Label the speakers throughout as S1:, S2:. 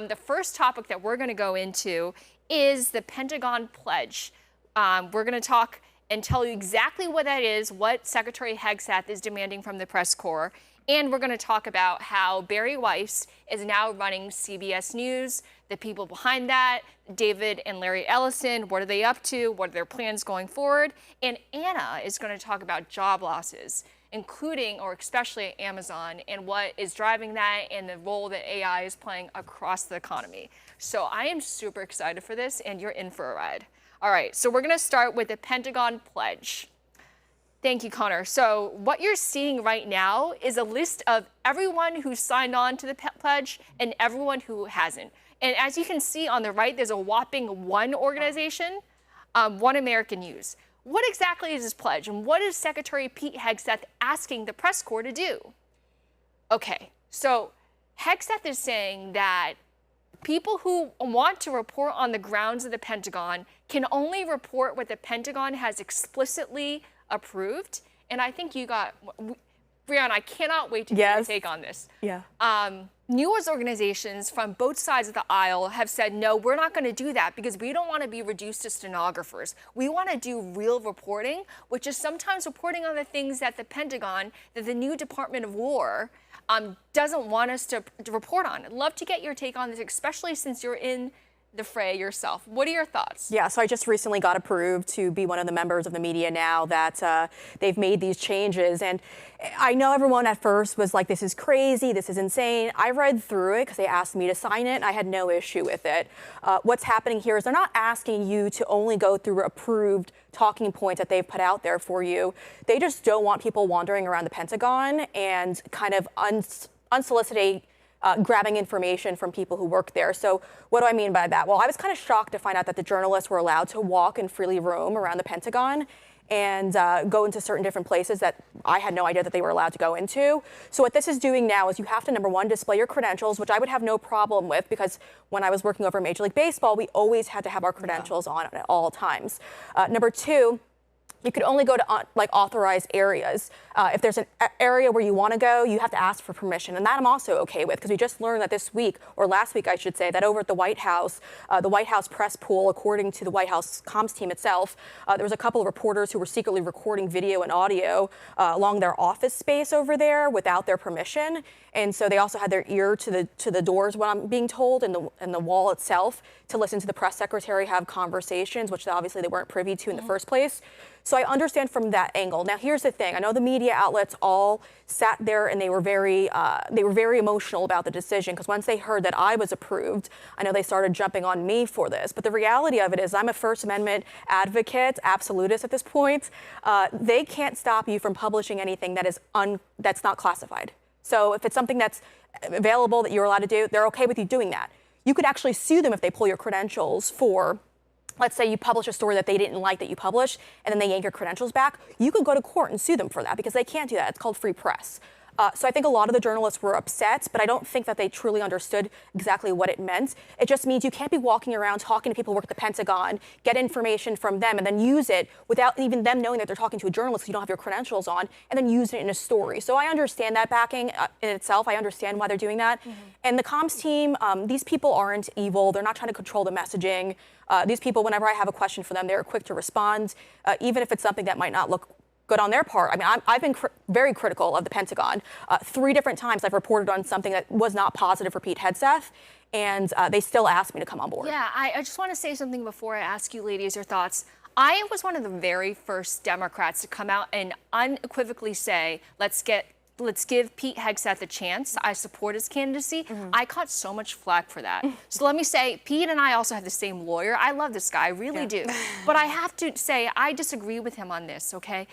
S1: The first topic that we're going to go into is the Pentagon pledge. We're going to talk and tell you exactly what that is, what Secretary Hegseth is demanding from the press corps. And we're going to talk about how Barry Weiss is now running CBS News, the people behind that, David and Larry Ellison, what are they up to? What are their plans going forward? And Anna is going to talk about job losses, including or especially at Amazon, and what is driving that and the role that AI is playing across the economy. So I am super excited for this, and you're in for a ride. All right, so we're going to start with the Pentagon pledge. Thank you, Connor. So what you're seeing right now is a list of everyone who signed on to the pledge and everyone who hasn't. And as you can see on the right, there's a whopping one organization, One American News. What exactly is this pledge, and what is Secretary Pete Hegseth asking the press corps to do? Okay, so Hegseth is saying that people who want to report on the grounds of the Pentagon can only report what the Pentagon has explicitly approved. And I think you got, Breanna, I cannot wait to get your take on this.
S2: Yeah.
S1: News organizations from both sides of the aisle have said, no, we're not going to do that because we don't want to be reduced to stenographers. We want to do real reporting, which is sometimes reporting on the things that the Pentagon, that the new Department of War, doesn't want us to report on. I'd love to get your take on this, especially since you're in the fray yourself. What are your thoughts?
S2: Yeah, so I just recently got approved to be one of the members of the media now that they've made these changes. And I know everyone at first was like, this is crazy, this is insane. I read through it because they asked me to sign it, and I had no issue with it. What's happening here is they're not asking you to only go through approved talking points that they've put out there for you. They just don't want people wandering around the Pentagon and kind of unsolicited grabbing information from people who work there. So what do I mean by that? Well, I was kind of shocked to find out that the journalists were allowed to walk and freely roam around the Pentagon and go into certain different places that I had no idea that they were allowed to go into. So what this is doing now is you have to, number one, display your credentials, which I would have no problem with because when I was working over Major League Baseball, we always had to have our credentials on at all times. Number two, you could only go to like authorized areas. If there's an area where you want to go, you have to ask for permission. And that I'm also okay with because we just learned that this week, or last week I should say, that over at the White House press pool, according to the White House comms team itself, there was a couple of reporters who were secretly recording video and audio along their office space over there without their permission. And so they also had their ear to the doors, what I'm being told, and the wall itself to listen to the press secretary have conversations, which obviously they weren't privy to in the first place. So I understand from that angle. Now, here's the thing. I know the media outlets all sat there and they were very emotional about the decision because once they heard that I was approved, I know they started jumping on me for this. But the reality of it is I'm a First Amendment advocate, absolutist at this point. They can't stop you from publishing anything that is that's not classified. So if it's something that's available that you're allowed to do, they're okay with you doing that. You could actually sue them if they pull your credentials for, let's say you publish a story that they didn't like that you published, and then they yank your credentials back. You could go to court and sue them for that because they can't do that. It's called free press. So I think a lot of the journalists were upset, but I don't think that they truly understood exactly what it meant. It just means you can't be walking around talking to people who work at the Pentagon, get information from them, and then use it without even them knowing that they're talking to a journalist because you don't have your credentials on, and then use it in a story. So I understand that backing in itself. I understand why they're doing that. And the comms team, these people aren't evil. They're not trying to control the messaging. These people, whenever I have a question for them, they're quick to respond, even if it's something that might not look good on their part. I mean, I've been very critical of the Pentagon. 3 different times I've reported on something that was not positive for Pete Hegseth, and they still asked me to come on board.
S1: Yeah, I just want to say something before I ask you ladies your thoughts. I was one of the very first Democrats to come out and unequivocally say, let's give Pete Hegseth a chance. I support his candidacy. I caught so much flack for that. So let me say, Pete and I also have the same lawyer. I love this guy, I really do. But I have to say, I disagree with him on this, okay?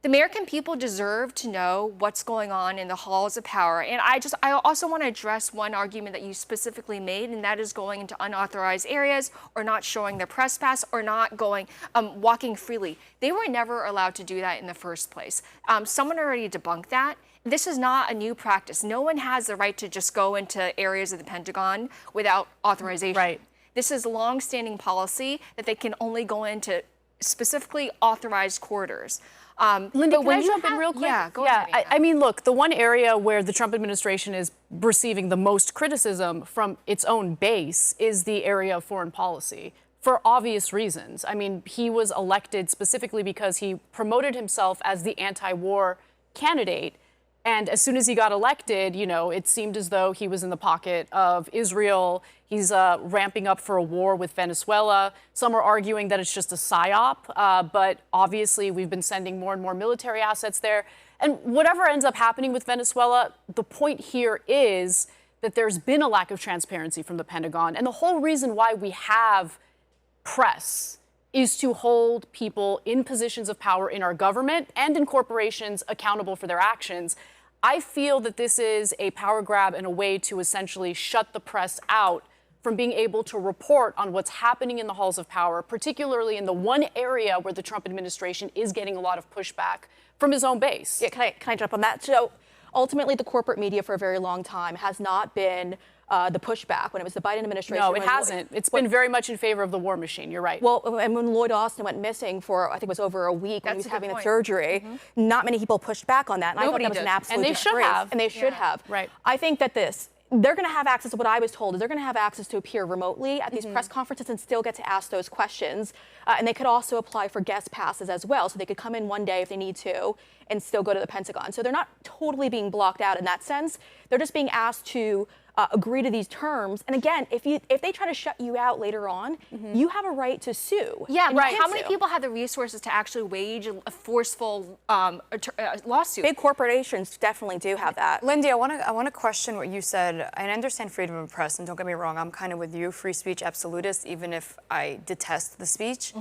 S1: The American people deserve to know what's going on in the halls of power. And I also want to address one argument that you specifically made, and that is going into unauthorized areas or not showing their press pass or not going, walking freely. They were never allowed to do that in the first place. Someone already debunked that. This is not a new practice. No one has the right to just go into areas of the Pentagon without authorization.
S2: Right.
S1: This is long-standing policy that they can only go into specifically authorized corridors.
S3: Lindy,
S1: but
S3: can I jump in real quick?
S1: Yeah, go ahead.
S3: I mean, look, the one area where the Trump administration is receiving the most criticism from its own base is the area of foreign policy, for obvious reasons. I mean, he was elected specifically because he promoted himself as the anti-war candidate. And as soon as he got elected, you know, it seemed as though he was in the pocket of Israel. He's ramping up for a war with Venezuela. Some are arguing that it's just a psyop, but obviously we've been sending more and more military assets there. And whatever ends up happening with Venezuela, the point here is that there's been a lack of transparency from the Pentagon. And the whole reason why we have press is to hold people in positions of power in our government and in corporations accountable for their actions. I feel that this is a power grab and a way to essentially shut the press out from being able to report on what's happening in the halls of power, particularly in the one area where the Trump administration is getting a lot of pushback from his own base.
S2: Yeah, can I jump on that? So ultimately, the corporate media for a very long time has not been the pushback when it was the Biden administration.
S3: No, it hasn't. It's been very much in favor of the war machine. You're right.
S2: Well, and when Lloyd Austin went missing for, I think it was over a week when he was having the surgery, not many people pushed back on that. And
S1: Nobody
S2: I thought that was an absolute
S3: And they should have.
S2: And they should have.
S3: Right.
S2: I think that they're going to have access to what I was told is they're going to have access to appear remotely at these press conferences and still get to ask those questions. And they could also apply for guest passes as well. So they could come in one day if they need to and still go to the Pentagon. So they're not totally being blocked out in that sense. They're just being asked to agree to these terms. And again, if they try to shut you out later on, you have a right to sue.
S1: Yeah, right. How many
S2: sue.
S1: people have the resources to actually wage a forceful lawsuit?
S2: Big corporations definitely do have that.
S4: Lindy, I want to question what you said. I understand freedom of press, and don't get me wrong, I'm kind of with you, free speech absolutist, even if I detest the speech.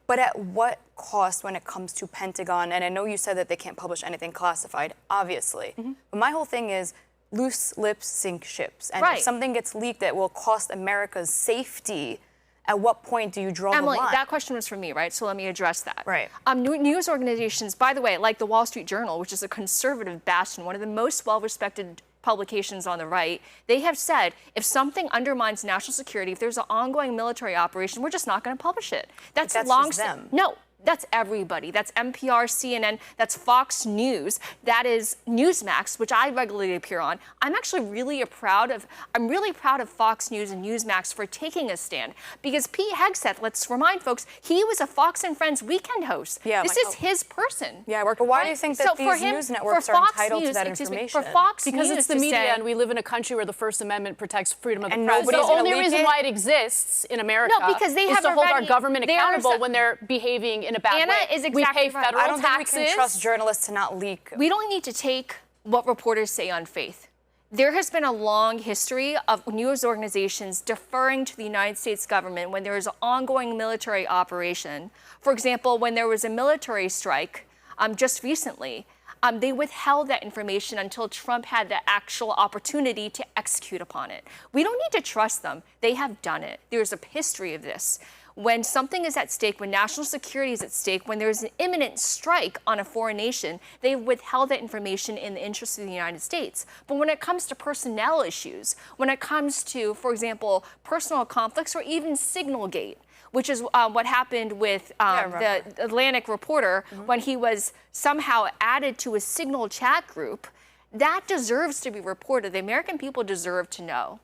S4: But at what cost when it comes to Pentagon? And I know you said that they can't publish anything classified, obviously. But my whole thing is loose lips sink ships. And if something gets leaked that will cost America's safety, at what point do you draw
S1: Emily,
S4: the line?
S1: that question was for me, right? So let me address that.
S4: Right.
S1: News organizations, by the way, like the Wall Street Journal, which is a conservative bastion, one of the most well-respected publications on the right, they have said if something undermines national security, if there's an ongoing military operation, we're just not going to publish it. That's long.
S4: Just them.
S1: No. That's everybody. That's NPR, CNN, that's Fox News, that is Newsmax, which I regularly appear on. I'm actually really proud of Fox News and Newsmax for taking a stand. Because Pete Hegseth, let's remind folks, he was a Fox and Friends weekend host.
S2: Yeah,
S1: this is his person.
S2: Yeah,
S4: but why do you think that these news networks are entitled to that information?
S1: For Fox
S3: Because
S1: News
S3: it's the
S1: to
S3: media,
S1: say,
S3: and we live in a country where the First Amendment protects freedom of the
S4: And
S3: press.
S4: nobody's
S3: The
S4: gonna
S3: only
S4: leak
S3: reason
S4: it?
S3: why it exists in America
S1: because they
S3: is
S1: have
S3: to hold our
S1: already-
S3: government
S1: they are
S3: accountable
S1: so-
S3: when they're behaving in a bad
S1: Anna
S3: way.
S1: is
S3: We
S1: exactly
S3: pay
S1: right.
S3: federal
S4: I don't think we
S3: taxes.
S4: can trust journalists to not leak.
S1: we don't need to take what reporters say on faith. There has been a long history of news organizations deferring to the United States government when there is an ongoing military operation. For example, when there was a military strike just recently, they withheld that information until Trump had the actual opportunity to execute upon it. We don't need to trust them. They have done it. There's a history of this. When something is at stake, when national security is at stake, when there's an imminent strike on a foreign nation, they've withheld that information in the interest of the United States. But when it comes to personnel issues, when it comes to, for example, personal conflicts or even Signalgate, which is what happened with the Atlantic reporter when he was somehow added to a Signal chat group, that deserves to be reported. The American people deserve to know.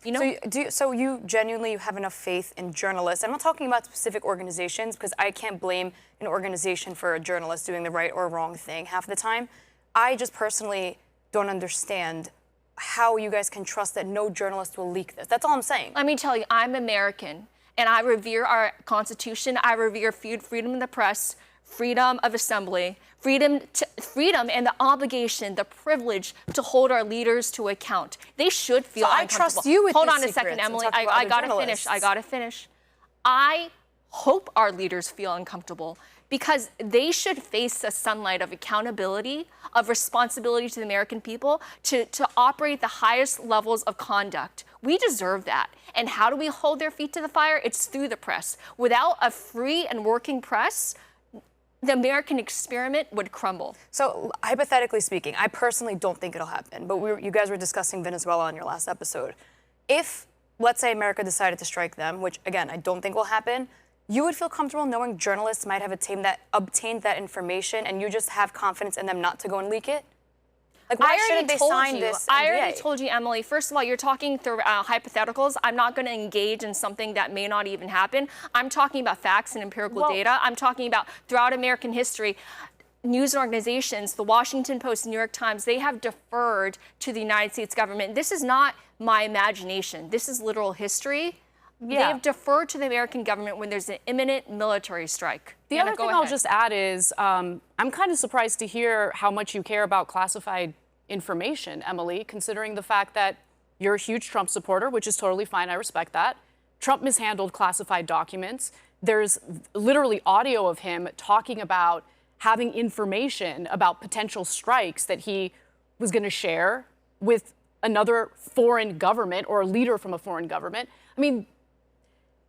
S1: You know?
S4: So you genuinely have enough faith in journalists? I'm not talking about specific organizations because I can't blame an organization for a journalist doing the right or wrong thing half the time. I just personally don't understand how you guys can trust that no journalist will leak this. That's all I'm saying.
S1: Let me tell you, I'm American, and I revere our Constitution. I revere freedom of the press, freedom of assembly, freedom and the obligation, the privilege to hold our leaders to account. They should feel
S4: I
S1: uncomfortable.
S4: trust you with
S1: Hold
S4: these
S1: on a second,
S4: secrets and
S1: Emily.
S4: talk about
S1: I
S4: other
S1: gotta
S4: journalists.
S1: finish. I gotta finish. I hope our leaders feel uncomfortable because they should face the sunlight of accountability, of responsibility to the American people to operate the highest levels of conduct. We deserve that. And how do we hold their feet to the fire? It's through the press. Without a free and working press, the American experiment would crumble.
S4: So hypothetically speaking, I personally don't think it'll happen, but you guys were discussing Venezuela on your last episode. If, let's say, America decided to strike them, which again, I don't think will happen, you would feel comfortable knowing journalists might have obtained that information and you just have confidence in them not to go and leak it? Like, why shouldn't they sign this NDA?
S1: I already told you, Emily. First of all, you're talking through hypotheticals. I'm not going to engage in something that may not even happen. I'm talking about facts and empirical data. I'm talking about throughout American history, news organizations, the Washington Post, New York Times, they have deferred to the United States government. This is not my imagination. This is literal history. They have deferred to the American government when there's an imminent military strike.
S3: The other thing I'll just add is I'm kind of surprised to hear how much you care about classified information, Emily, considering the fact that you're a huge Trump supporter, which is totally fine. I respect that. Trump mishandled classified documents. There's literally audio of him talking about having information about potential strikes that he was going to share with another foreign government or a leader from a foreign government. I mean,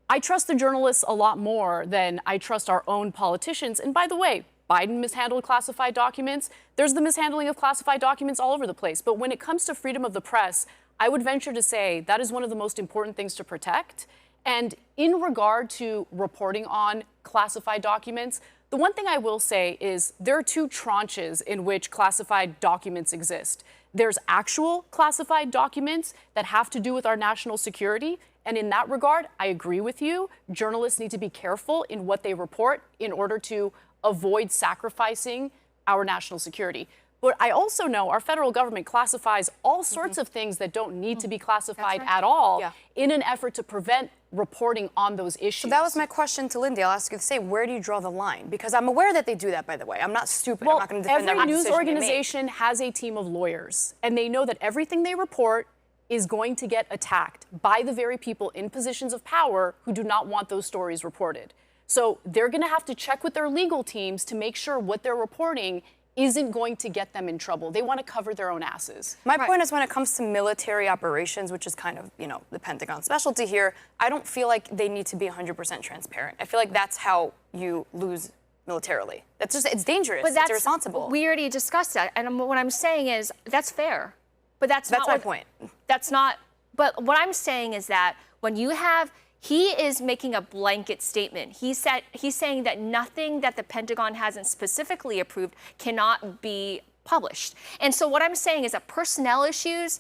S3: I trust the journalists a lot more than I trust our own politicians. And by the way, Biden mishandled classified documents. There's the mishandling of classified documents all over the place. But when it comes to freedom of the press, I would venture to say that is one of the most important things to protect. And in regard to reporting on classified documents, the one thing I will say is there are two tranches in which classified documents exist. There's actual classified documents that have to do with our national security. And in that regard, I agree with you. Journalists need to be careful in what they report in order to avoid sacrificing our national security. But I also know our federal government classifies all sorts of things that don't need to be classified at all in an effort to prevent reporting on those issues. So
S4: that was my question to Lindy. I'll ask you the same. Where do you draw the line? Because I'm aware that they do that, by the way. I'm not stupid.
S3: Well,
S4: I'm not going to defend
S3: every
S4: their
S3: news
S4: decision
S3: organization has a team of lawyers, and they know that everything they report is going to get attacked by the very people in positions of power who do not want those stories reported. So they're going to have to check with their legal teams to make sure what they're reporting isn't going to get them in trouble. They want to cover their own asses.
S4: My point is when it comes to military operations, which is kind of, the Pentagon specialty here, I don't feel like they need to be 100% transparent. I feel like that's how you lose militarily. It's dangerous.
S1: But
S4: it's irresponsible.
S1: We already discussed that. And what I'm saying is that's fair. But that's not
S4: my point.
S1: That's not. But what I'm saying is that when you have, he is making a blanket statement. He's saying that nothing that the Pentagon hasn't specifically approved cannot be published. And so what I'm saying is that personnel issues,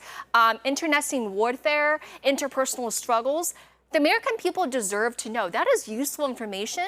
S1: internecine warfare, interpersonal struggles, the American people deserve to know. That is useful information.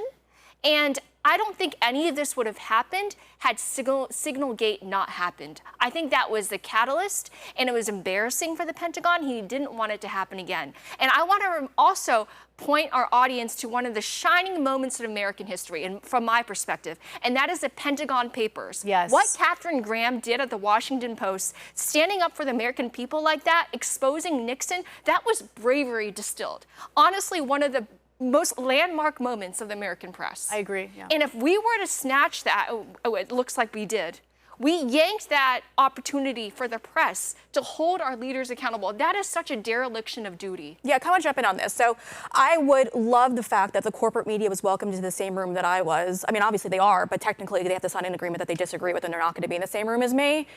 S1: And I don't think any of this would have happened had Signalgate not happened. I think that was the catalyst, and it was embarrassing for the Pentagon. He didn't want it to happen again. And I want to also point our audience to one of the shining moments in American history, and from my perspective, and that is the Pentagon Papers.
S3: Yes.
S1: What Katharine Graham did at the Washington Post, standing up for the American people like that, exposing Nixon, that was bravery distilled. Honestly, one of the most landmark moments of the American press.
S3: I agree. Yeah.
S1: And if we were to snatch that, it looks like we did. We yanked that opportunity for the press to hold our leaders accountable. That is such a dereliction of duty.
S2: Yeah, I want to jump in on this. So I would love the fact that the corporate media was welcomed into the same room that I was. I mean, obviously they are, but technically they have to sign an agreement that they disagree with and they're not going to be in the same room as me.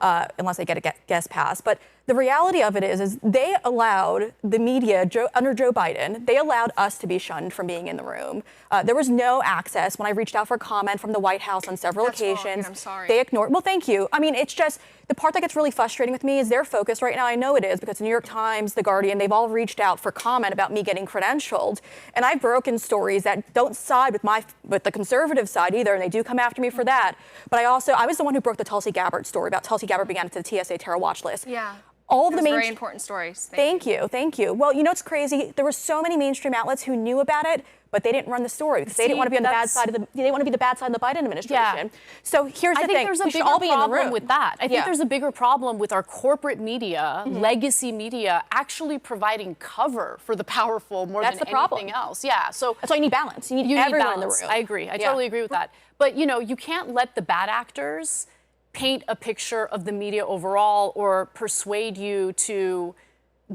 S2: Unless they get a guest pass. But the reality of it is they allowed the media, under Joe Biden, they allowed us to be shunned from being in the room. There was no access. When I reached out for comment from the White House on several occasions,
S1: wrong, and I'm sorry.
S2: They ignored. Well, thank you. I mean, it's just the part that gets really frustrating with me is their focus right now. I know it is because the New York Times, The Guardian, they've all reached out for comment about me getting credentialed. And I've broken stories that don't side with the conservative side either, and they do come after me for that. But I was the one who broke the Tulsi Gabbard story about Tulsi Gabbard being added to the TSA terror watch list.
S1: Yeah.
S2: All of the
S1: very important stories.
S2: Thank you. Well, you know what's crazy? There were so many mainstream outlets who knew about it, but they didn't run the story because they didn't want to be on the bad side of the. They didn't want to be the bad side of the Biden administration.
S3: Yeah.
S2: So here's the thing:
S3: I think there's a
S2: we should
S3: bigger
S2: all be in the
S3: problem
S2: room.
S3: with that. I think there's a bigger problem with our corporate media, legacy media, actually providing cover for the powerful more
S2: That's
S3: than
S2: the problem.
S3: anything else. Yeah. So
S2: That's why you need balance. You need
S3: need
S2: everyone
S3: balance.
S2: in the room.
S3: I agree. I totally agree with that. But you can't let the bad actors paint a picture of the media overall or persuade you to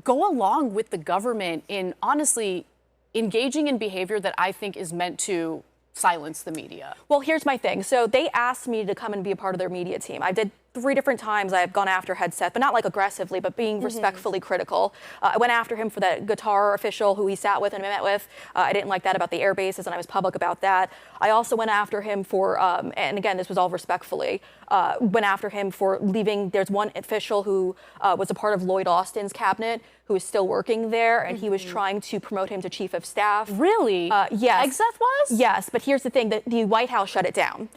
S3: go along with the government in honestly engaging in behavior that I think is meant to silence the media.
S2: Well, here's my thing. So they asked me to come and be a part of their media team. I did 3 different times I've gone after Hegseth, but not like aggressively, but being respectfully critical. I went after him for that guitar official who he sat with and met with. I didn't like that about the air bases, and I was public about that. I also went after him for, and again, this was all respectfully, went after him for leaving. There's one official who was a part of Lloyd Austin's cabinet who is still working there, and he was trying to promote him to chief of staff.
S3: Really?
S2: Yes.
S3: Hegseth was?
S2: Yes, but here's the thing, the White House shut it down.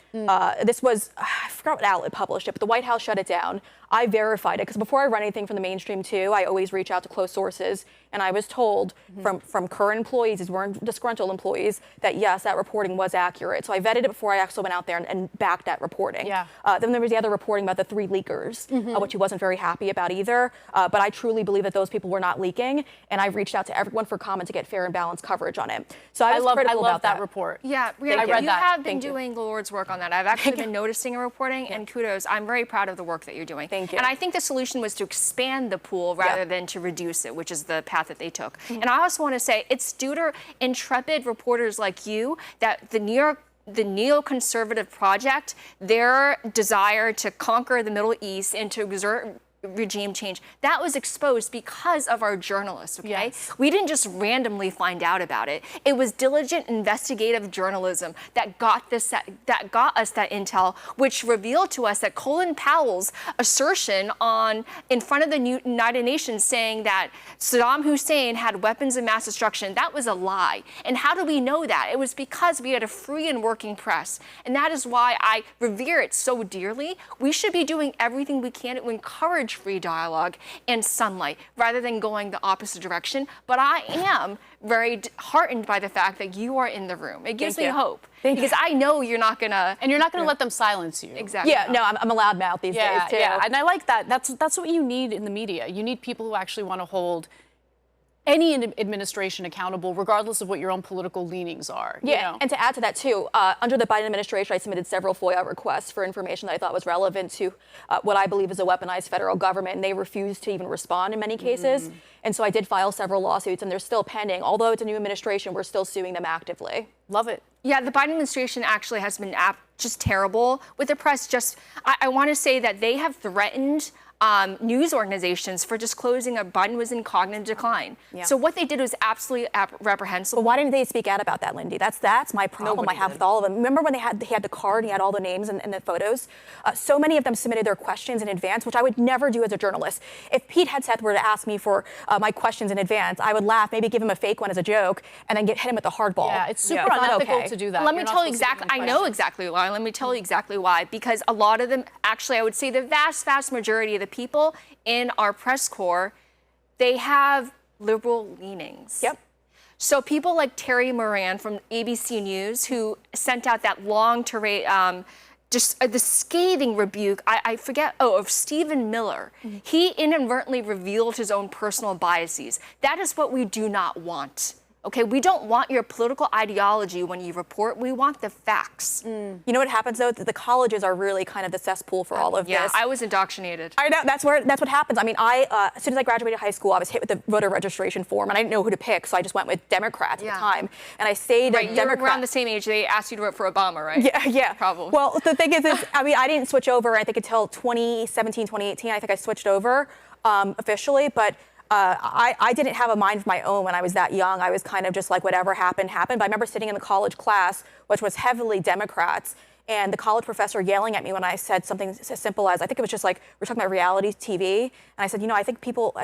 S2: This was, I forgot what outlet published it, but the White House shut it down. I verified it, because before I run anything from the mainstream too, I always reach out to close sources, and I was told from current employees, these weren't disgruntled employees, that yes, that reporting was accurate. So I vetted it before I actually went out there and backed that reporting.
S3: Yeah.
S2: Then there was the other reporting about the 3 leakers, which he wasn't very happy about either. But I truly believe that those people were not leaking, and I've reached out to everyone for comment to get fair and balanced coverage on it. So I was critical about
S3: that report.
S1: Yeah, Breanna,
S3: I read
S1: you
S3: that.
S1: have been doing the Lord's work on that. I've actually been noticing and reporting, and kudos. I'm very proud of the work that you're doing.
S2: Thank you.
S1: And I think the solution was to expand the pool rather than to reduce it, which is the path that they took. And I also want to say it's due to intrepid reporters like you that the neoconservative project, their desire to conquer the Middle East and to exert regime change, that was exposed because of our journalists, okay?
S3: Yes.
S1: We didn't just randomly find out about it. It was diligent investigative journalism that got us that intel, which revealed to us that Colin Powell's assertion in front of the United Nations saying that Saddam Hussein had weapons of mass destruction, that was a lie. And how do we know that? It was because we had a free and working press. And that is why I revere it so dearly. We should be doing everything we can to encourage free dialogue and sunlight rather than going the opposite direction. But I am very heartened by the fact that you are in the room. It gives me hope because I know you're not gonna,
S3: and you're not going to let them silence you.
S1: Exactly.
S2: Yeah, no, I'm a loudmouth these days too.
S3: Yeah, and I like that. That's what you need in the media. You need people who actually want to hold any administration accountable, regardless of what your own political leanings are.
S2: Yeah,
S3: you know?
S2: and to add to that too, under the Biden administration, I submitted several FOIA requests for information that I thought was relevant to what I believe is a weaponized federal government, and they refused to even respond in many cases. And so I did file several lawsuits, and they're still pending. Although it's a new administration, we're still suing them actively.
S3: Love it.
S1: Yeah, the Biden administration actually has been just terrible with the press. I want to say that they have threatened news organizations for disclosing that Biden was in cognitive decline.
S2: Yeah.
S1: So what they did was absolutely reprehensible.
S2: But why didn't they speak out about that, Lindy? That's my problem I have with all of them. Remember when he had the card and he had all the names and the photos? So many of them submitted their questions in advance, which I would never do as a journalist. If Pete Hegseth were to ask me for my questions in advance, I would laugh, maybe give him a fake one as a joke, and then hit him with the hardball.
S3: Yeah, it's super unethical to do that.
S1: Let me tell you exactly. I know exactly why. Let me tell you exactly why. Because a lot of them, actually, I would say the vast, vast majority of the people in our press corps, they have liberal leanings.
S2: Yep.
S1: So people like Terry Moran from ABC News, who sent out that long tirade, the scathing rebuke, I forget, of Stephen Miller. He inadvertently revealed his own personal biases. That is what we do not want. Okay, we don't want your political ideology when you report. We want the facts.
S2: You know what happens though? The colleges are really kind of the cesspool for all of
S1: yeah,
S2: this.
S1: I was indoctrinated.
S2: I know that's what happens. I mean, as soon as I graduated high school, I was hit with the voter registration form, and I didn't know who to pick, so I just went with Democrats at the time, and I stayed
S1: right,
S2: a Democrat.
S1: You were around the same age. They asked you to vote for Obama, right?
S2: Yeah.
S1: Probably.
S2: Well, the thing is, I mean, I didn't switch over. I think until 2017, 2018. I think I switched over officially, but. I didn't have a mind of my own when I was that young. I was kind of just like whatever happened. But I remember sitting in the college class, which was heavily Democrats, and the college professor yelling at me when I said something as simple as, I think it was just like, we're talking about reality TV. And I said, I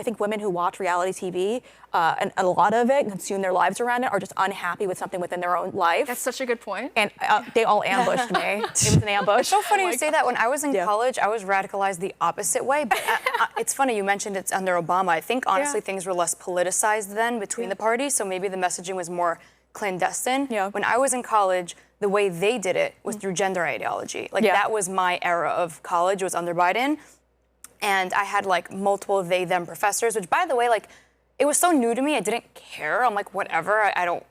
S2: think women who watch reality TV, and a lot of it, consume their lives around it, are just unhappy with something within their own life.
S1: That's such a good point.
S2: And they all ambushed me. It was an ambush.
S4: It's so funny you say that. When I was in college, I was radicalized the opposite way. But it's funny you mentioned it's under Obama. I think honestly things were less politicized then between the parties, so maybe the messaging was more clandestine. When I was in college, the way they did it was through gender ideology. Like that was my era of college, was under Biden. And I had like multiple they, them professors, which by the way, like it was so new to me, I didn't care. I'm like, whatever, I don't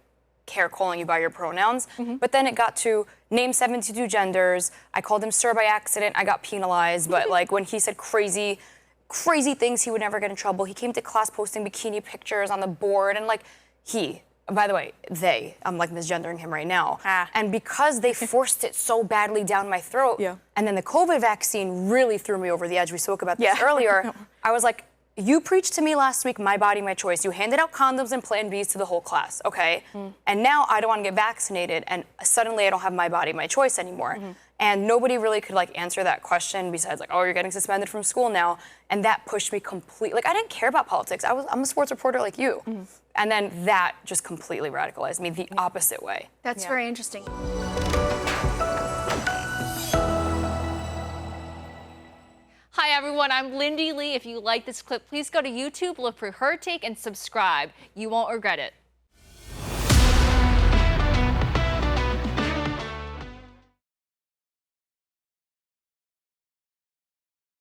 S4: care calling you by your pronouns. But then it got to name 72 genders. I called him sir by accident, I got penalized. But like when he said crazy things, he would never get in trouble. He came to class posting bikini pictures on the board, and like by the way, I'm like misgendering him right now.
S2: Ah.
S4: And because they forced it so badly down my throat,
S2: Yeah.
S4: and then the COVID vaccine really threw me over the edge. We spoke about this earlier. I was like, you preached to me last week, my body, my choice. You handed out condoms and Plan Bs to the whole class, okay? And now I don't want to get vaccinated, and suddenly I don't have my body, my choice anymore. And nobody really could like answer that question besides like, oh, you're getting suspended from school now. And that pushed me completely. Like, I didn't care about politics. I'm a sports reporter like you. And then that just completely radicalized me the opposite way.
S1: That's very interesting. Hi everyone, I'm Lindy Li. If you like this clip, please go to YouTube, look for her take, and subscribe. You won't regret it.